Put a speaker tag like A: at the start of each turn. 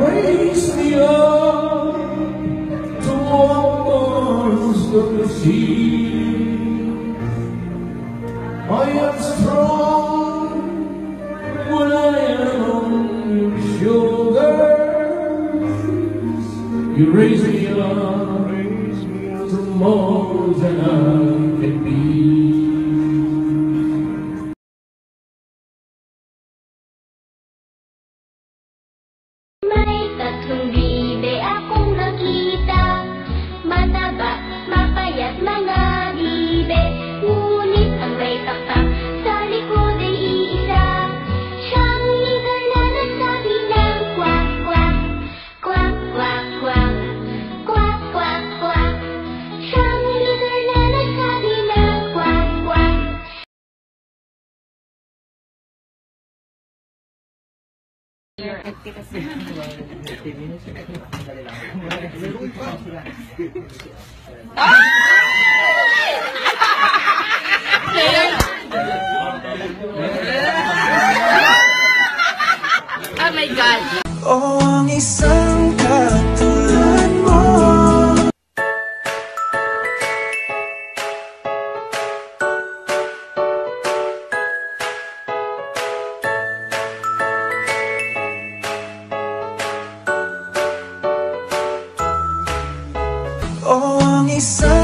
A: raise me up to walk the sea. I am strong when I am on your shoulders. You raise me up to more than I can be.
B: May tatlong bibe akong nakita, mataba, mapayat mga bibe. Ngunit ang may taktak sa likod ay iisa. Siyang ligar na nagsabi ng kwak, kwak, kwak, kwak, kwak, kwak, kwak, kwak. Siyang ligar na nagsabi ng kwak, kwak.
C: Oh my God!
A: Oh, ang isang katulad mo. Oh, ang isang